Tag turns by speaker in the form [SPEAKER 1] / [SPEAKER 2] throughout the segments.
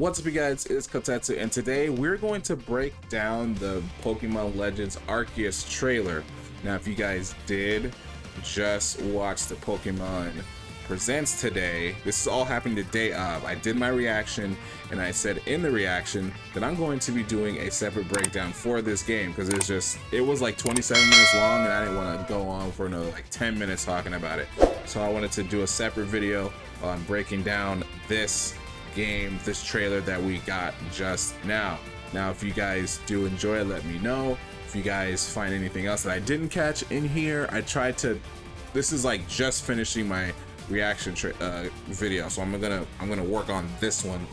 [SPEAKER 1] What's up, you guys? It's Kotetsu, and today we're going to break down the Pokemon Legends Arceus trailer. Now, if you guys did just watch the Pokemon Presents today, this is all happening the day of. I did my reaction, and I said in the reaction that I'm going to be doing a separate breakdown for this game because it was like 27 minutes long, and I didn't want to go on for another like 10 minutes talking about it. So I wanted to do a separate video on breaking down this game, this trailer that we got just now. Now, if you guys do enjoy it, let me know. If you guys find anything else that I didn't catch in here, this is like just finishing my reaction video, so I'm gonna work on this one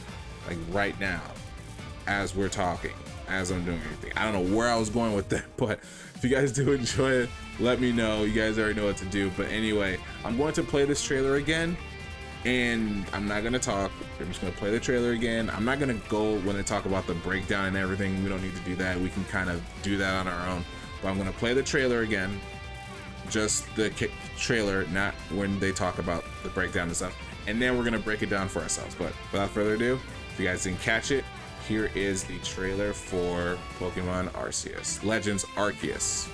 [SPEAKER 1] like right now as we're talking, as I'm doing anything. I don't know where I was going with that, but if you guys do enjoy it, let me know. You guys already know what to do. But anyway, I'm going to play this trailer again, and I'm not gonna talk. I'm just gonna play the trailer again. I'm not gonna go when I talk about the breakdown and everything. We don't need to do that. We can kind of do that on our own. But I'm gonna play the trailer again, just the trailer, not when they talk about the breakdown and stuff. And then we're gonna break it down for ourselves. But without further ado, if you guys didn't catch it, here is the trailer for Pokemon Arceus, Legends Arceus.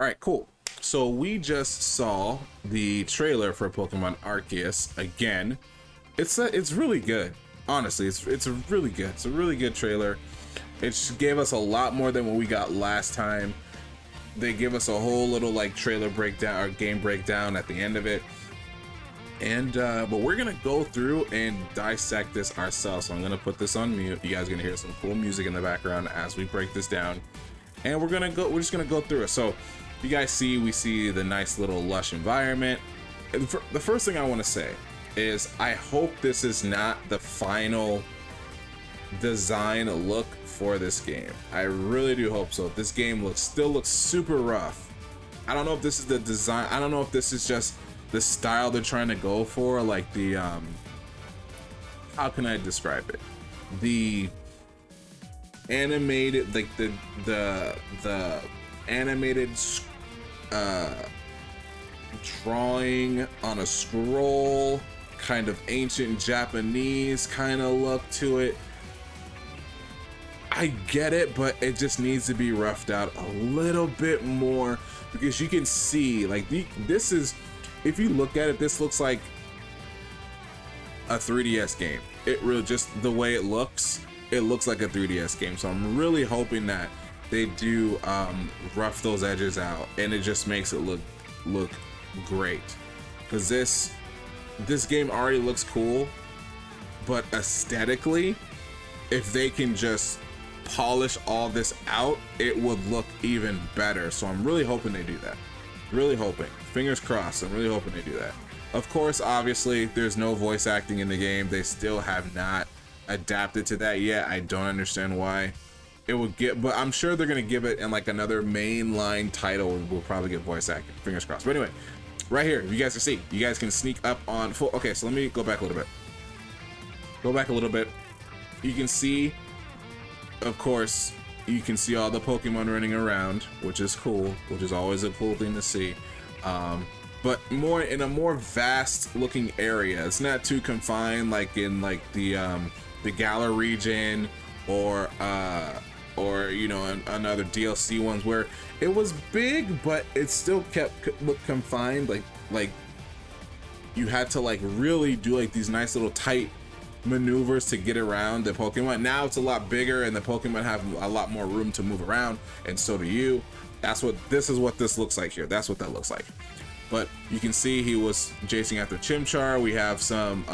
[SPEAKER 1] All right, cool. So we just saw the trailer for Pokemon Arceus again. It's really good. Honestly, it's really good. It's a really good trailer. It gave us a lot more than what we got last time. They give us a whole little like trailer breakdown or game breakdown at the end of it. And but we're gonna go through and dissect this ourselves. So I'm gonna put this on mute. You guys are gonna hear some cool music in the background as we break this down. And we're just gonna go through it. So you guys see, we see the nice little lush environment. And the first thing I want to say is I hope this is not the final design look for this game. I really do hope so. This game still looks super rough. I don't know if this is the design. I don't know if this is just the style they're trying to go for, like the how can I describe it? The animated, like the animated drawing on a scroll, kind of ancient Japanese kind of look to it. I get it, but it just needs to be roughed out a little bit more, because you can see like this is, if you look at it, this looks like a 3DS game. It really, just the way it looks like a 3DS game. So I'm really hoping that they do rough those edges out, and it just makes it look great, because this game already looks cool, but aesthetically, if they can just polish all this out, it would look even better. So I'm really hoping they do that. Really hoping. Fingers crossed. I'm really hoping they do that. Of course, obviously, there's no voice acting in the game. They still have not adapted to that yet. I don't understand why. It would get, but I'm sure they're gonna give it in like another mainline title. We'll probably get voice acting. Fingers crossed. But anyway, right here, you guys can see. You guys can sneak up on full. Okay, so let me go back a little bit. Go back a little bit. You can see, of course, you can see all the Pokemon running around, which is cool, which is always a cool thing to see. But more in a more vast looking area. It's not too confined like in like the Galar region or you know, another DLC ones where it was big, but it still looked confined. Like you had to like really do like these nice little tight maneuvers to get around the Pokemon. Now it's a lot bigger, and the Pokemon have a lot more room to move around, and so do you. This is what this looks like here. That's what that looks like. But you can see he was chasing after Chimchar. We have some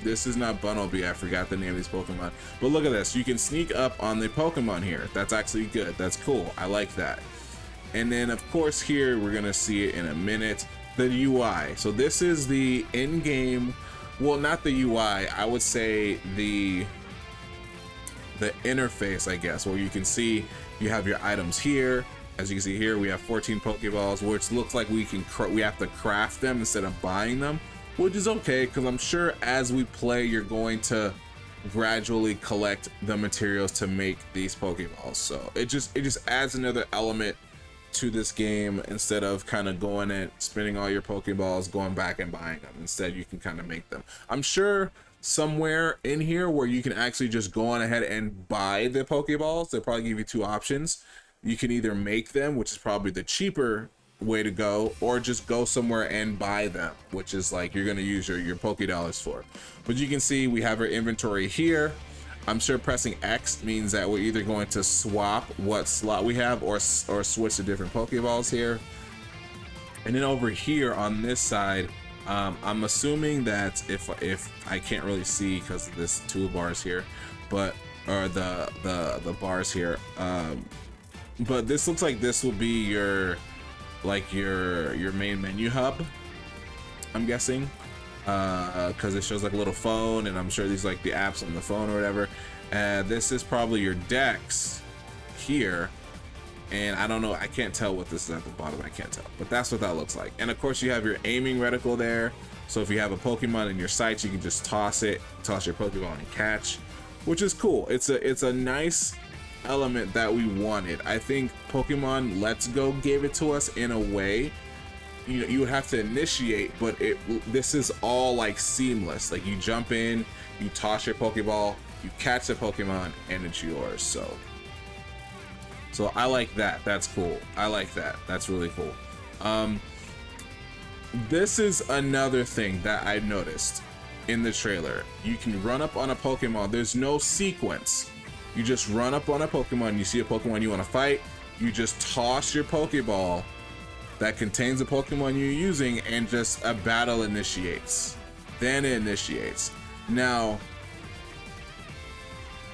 [SPEAKER 1] this is not Bunnelby, I forgot the name of these Pokemon, but look at this. You can sneak up on the Pokemon here. That's actually good. That's cool. I like that. And then of course here we're gonna see it in a minute, the UI. So this is the in-game, well, not the UI, I would say the interface, I guess, where you can see you have your items here. As you can see here, we have 14 Pokeballs, which looks like we have to craft them instead of buying them, which is okay, because I'm sure as we play, you're going to gradually collect the materials to make these Pokeballs. So it just adds another element to this game, instead of kind of going and spending all your Pokeballs, going back and buying them. Instead, you can kind of make them. I'm sure somewhere in here where you can actually just go on ahead and buy the Pokeballs. They'll probably give you two options. You can either make them, which is probably the cheaper way to go, or just go somewhere and buy them, which is like you're going to use your Pokédollars for. But you can see we have our inventory here. I'm sure pressing X means that we're either going to swap what slot we have or switch to different Pokeballs here. And then over here on this side, I'm assuming that if I can't really see because of this toolbars here, but or the bars here, but this looks like this will be your main menu hub, I'm guessing, because it shows like a little phone, and I'm sure these like the apps on the phone or whatever. This is probably your Dex here, and I don't know, I can't tell what this is at the bottom. I can't tell, but that's what that looks like. And of course you have your aiming reticle there, so if you have a Pokemon in your sights, you can just toss your Pokemon and catch, which is cool. It's a nice element that we wanted. I think Pokemon Let's Go gave it to us in a way. You know, you would have to initiate, but this is all like seamless. Like you jump in, you toss your Pokeball, you catch the Pokemon, and it's yours. So So I like that. That's cool. I like that. That's really cool. This is another thing that I noticed in the trailer. You can run up on a Pokemon. There's no sequence. You just run up on a Pokemon. You see a Pokemon you want to fight. You just toss your Pokeball that contains the Pokemon you're using, and just a battle initiates. Then it initiates. Now,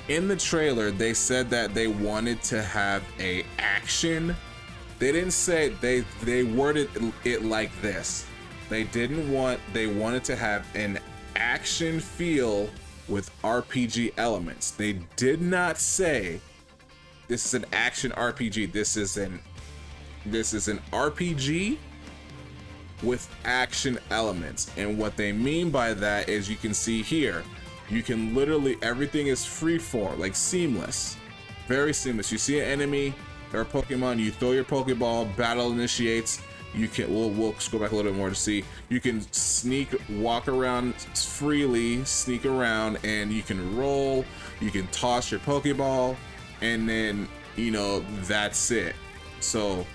[SPEAKER 1] in the trailer, they said that they wanted to have a action. They didn't say, they worded it like this. They wanted to have an action feel with RPG elements. They did not say this is an action RPG. This is an RPG with action elements. And what they mean by that is, you can see here, you can literally, everything is freeform, like seamless, very seamless. You see an enemy or a Pokemon, you throw your Pokeball, battle initiates. You can, we'll scroll back a little bit more to see, you can walk around freely, sneak around, and you can roll, you can toss your Pokeball, and then, you know, that's it. So,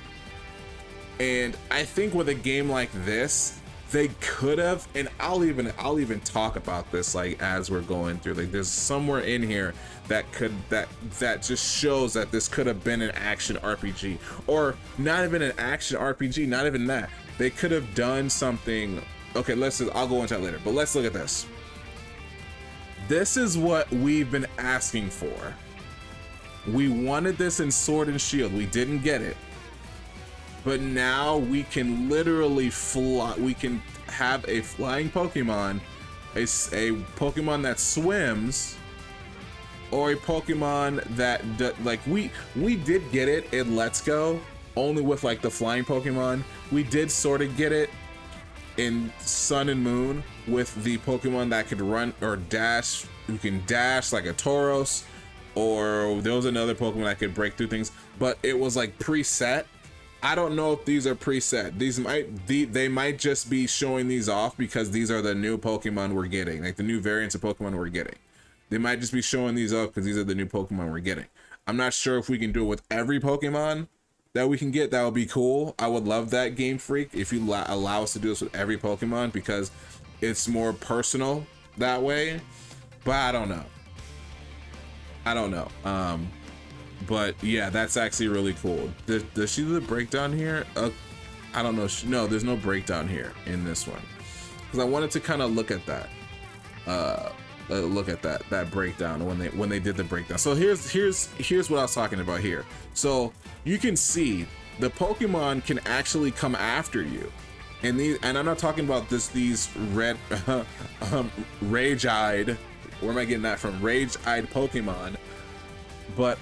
[SPEAKER 1] and I think with a game like this, they could have, and I'll even talk about this like as we're going through, like there's somewhere in here that could, that just shows that this could have been an action RPG, or not even an action RPG, not even that. They could have done something. Okay, I'll go into that later, but let's look at this. This is what we've been asking for. We wanted this in Sword and Shield. We didn't get it. But now we can literally fly. We can have a flying Pokemon, a Pokemon that swims, or a Pokemon that like we did get it in Let's Go, only with like the flying Pokemon. We did sort of get it in Sun and Moon with the Pokemon that could run or dash, who can dash like a Tauros, or there was another Pokemon that could break through things, but it was like preset. I don't know if these are preset. They might just be showing these off because these are the new Pokemon we're getting, like the new variants of Pokemon we're getting. They might just be showing these off because these are the new Pokemon we're getting. I'm not sure if we can do it with every Pokemon that we can get. That would be cool. I would love that, Game Freak, if you allow us to do this with every Pokemon, because it's more personal that way. But I don't know. But yeah, that's actually really cool. Does she do the breakdown here? I don't know. No, there's no breakdown here in this one, because I wanted to kind of look at that. Look at that breakdown when they did the breakdown. So here's what I was talking about here. So you can see the Pokemon can actually come after you, and I'm not talking about these red rage-eyed. Where am I getting that from? Rage-eyed Pokemon. But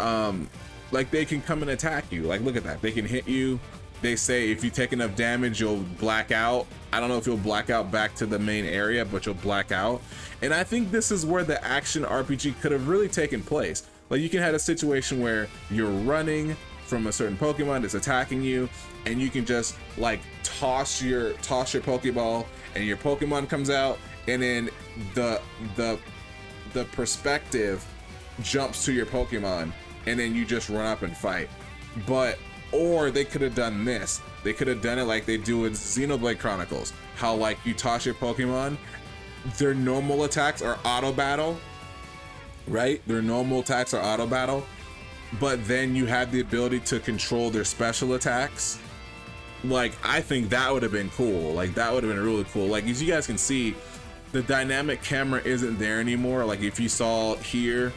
[SPEAKER 1] like they can come and attack you. Like, look at that. They can hit you. They say if you take enough damage, you'll black out. I don't know if you'll black out back to the main area, but you'll black out. And I think this is where the action RPG could have really taken place. Like, you can have a situation where you're running from a certain Pokemon that's attacking you, and you can just like toss your Pokeball, and your Pokemon comes out, and then the perspective jumps to your Pokemon, and then you just run up and fight. Or they could have done this. They could have done it like they do in Xenoblade Chronicles, how like you toss your Pokemon, their normal attacks are auto battle, right? Their normal attacks are auto battle, but then you have the ability to control their special attacks. Like, I think that would have been cool. Like, that would have been really cool. Like, as you guys can see, the dynamic camera isn't there anymore. Like, if you saw here,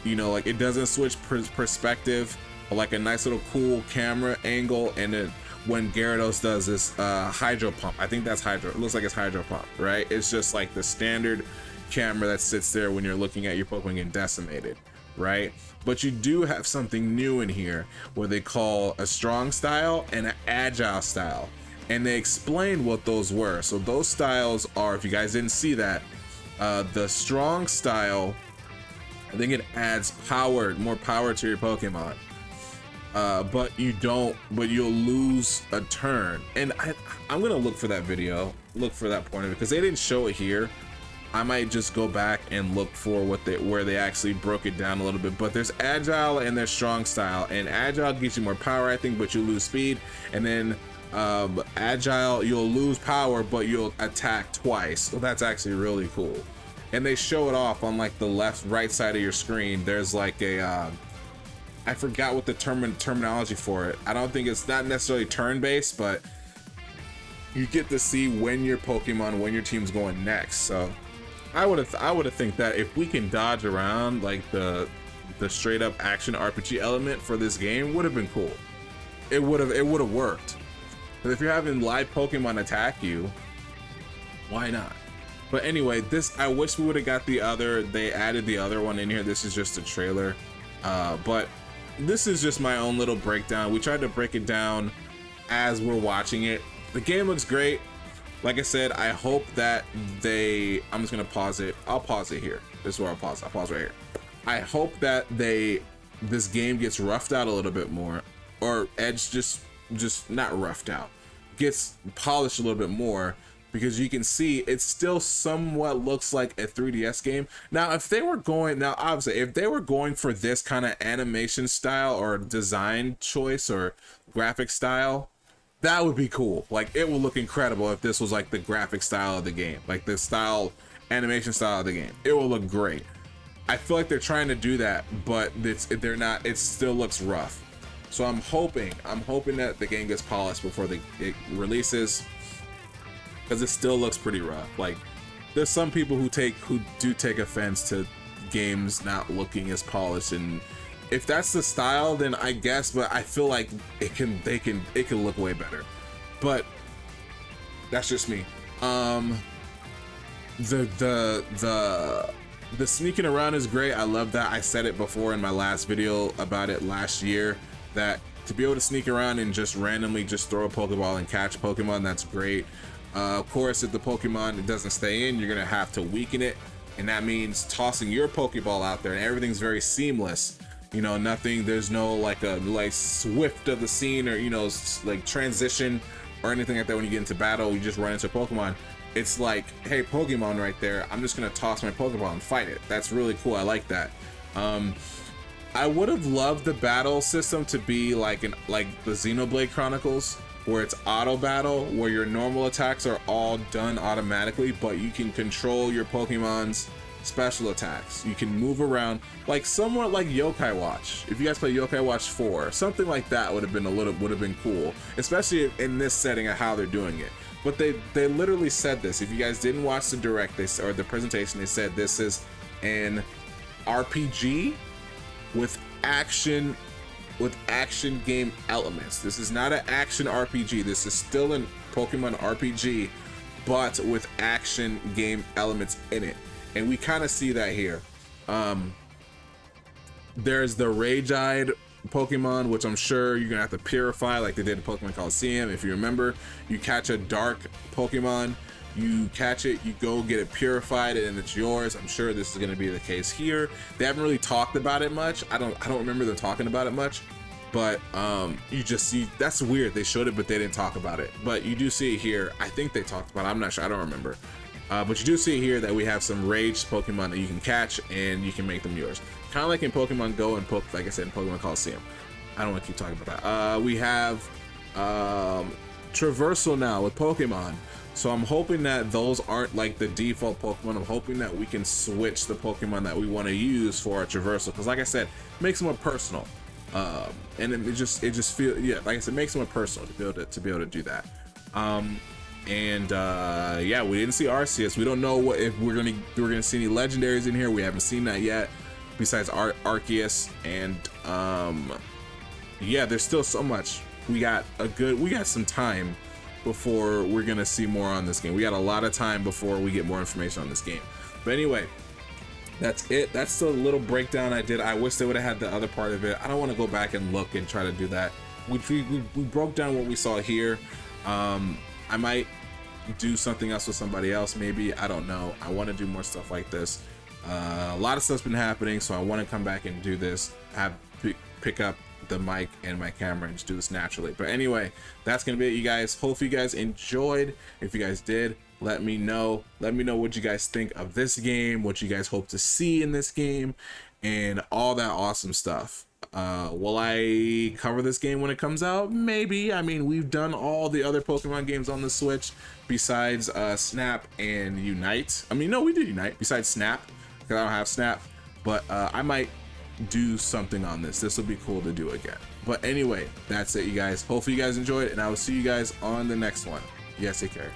[SPEAKER 1] you know, like it doesn't switch perspective, like a nice little cool camera angle. And then when Gyarados does this hydro pump, I think that's hydro, it looks like it's hydro pump, right? It's just like the standard camera that sits there when you're looking at your Pokemon getting decimated, right? But you do have something new in here where they call a strong style and an agile style, and they explained what those were. So those styles are, if you guys didn't see that, the strong style, I think it adds more power to your Pokemon, but you'll lose a turn. And I'm gonna look for that video, look for that point of it, because they didn't show it here. I might just go back and look for where they actually broke it down a little bit. But there's agile and there's strong style, and agile gives you more power, I think, but you lose speed. And then agile, you'll lose power, but you'll attack twice. So that's actually really cool. And they show it off on like the right side of your screen. There's like a I forgot what the terminology for it. I don't think it's not necessarily turn-based, but you get to see when your team's going next. So I would have think that if we can dodge around like the straight up action RPG element for this game, would have been cool. It would have worked. But if you're having live Pokemon attack you, why not? But anyway, I wish we would have got they added the other one in here. This is just a trailer. But this is just my own little breakdown. We tried to break it down as we're watching it. The game looks great. Like I said, I hope that I'm just gonna pause it. I'll pause it here. This is where I'll pause right here. I hope that this game gets roughed out a little bit more, or Edge just not roughed out, gets polished a little bit more, because you can see it still somewhat looks like a 3DS game. Now, if they were going for this kind of animation style or design choice or graphic style, that would be cool. Like, it would look incredible if this was like the graphic style of the game, like the animation style of the game. It will look great. I feel like they're trying to do that, but they're not. It still looks rough. So I'm hoping that the game gets polished before it releases, because it still looks pretty rough. Like, there's some people who do take offense to games not looking as polished, and if that's the style, then I guess, but I feel like it can look way better. But that's just me. The sneaking around is great. I love that. I said it before in my last video about it last year, that to be able to sneak around and just randomly just throw a Pokeball and catch Pokemon, that's great. Of course, if the Pokemon doesn't stay in, you're gonna have to weaken it, and that means tossing your Pokeball out there, and everything's very seamless. You know, there's no like swift of the scene, or, you know, like transition or anything like that. When you get into battle, you just run into Pokemon. It's like, hey, Pokemon right there, I'm just gonna toss my Pokeball and fight it. That's really cool. I like that. I would have loved the battle system to be like the Xenoblade Chronicles, where it's auto battle, where your normal attacks are all done automatically, but you can control your Pokemon's special attacks. You can move around, like somewhat like Yokai Watch. If you guys play Yokai Watch 4, something like that would have been cool, especially in this setting of how they're doing it. But they literally said this. If you guys didn't watch the direct, or the presentation, they said this is an RPG with action game elements. This is not an action RPG. This is still a Pokemon RPG, but with action game elements in it. And we kind of see that here. There's the Rage-Eyed Pokemon, which I'm sure you're gonna have to purify like they did in Pokemon Coliseum. If you remember, you catch a dark Pokemon, you catch it, you go get it purified, and it's yours. I'm sure this is gonna be the case here. They haven't really talked about it much. I don't remember them talking about it much, but you just see, that's weird. They showed it, but they didn't talk about it. But you do see it here. I think they talked about it. I'm not sure. I don't remember. But you do see here that we have some raged Pokemon that you can catch, and you can make them yours. Kind of like in Pokemon Go and like I said, in Pokemon Coliseum. I don't want to keep talking about that. We have traversal now with Pokemon. So I'm hoping that those aren't like the default Pokemon. I'm hoping that we can switch the Pokemon that we want to use for our traversal. Because like I said, it makes them more personal. And it just feels, yeah, like I said, it makes them more personal to be able to do that. Yeah, we didn't see Arceus. We don't know if we're gonna see any legendaries in here. We haven't seen that yet, besides Arceus. And yeah, there's still so much. We got some time before we're gonna see more on this game. We got a lot of time before we get more information on this game. But anyway, that's it. That's the little breakdown I did. I wish they would have had the other part of it. I don't want to go back and look and try to do that. We broke down what we saw here. I might do something else with somebody else, maybe. I don't know. I want to do more stuff like this. A lot of stuff's been happening, so I want to come back and do this, pick up the mic and my camera and just do this naturally. But anyway, that's gonna be it, you guys. Hopefully you guys enjoyed. If you guys did, Let me know what you guys think of this game, what you guys hope to see in this game, and all that awesome stuff. Will I cover this game when it comes out? Maybe. I mean, we've done all the other Pokemon games on the Switch besides Snap and Unite. I mean, no, we did Unite besides Snap, because I don't have Snap. But I might do something on this. This will be cool to do again. But anyway, that's it, you guys. Hopefully you guys enjoyed, and I will see you guys on the next one. You guys take care.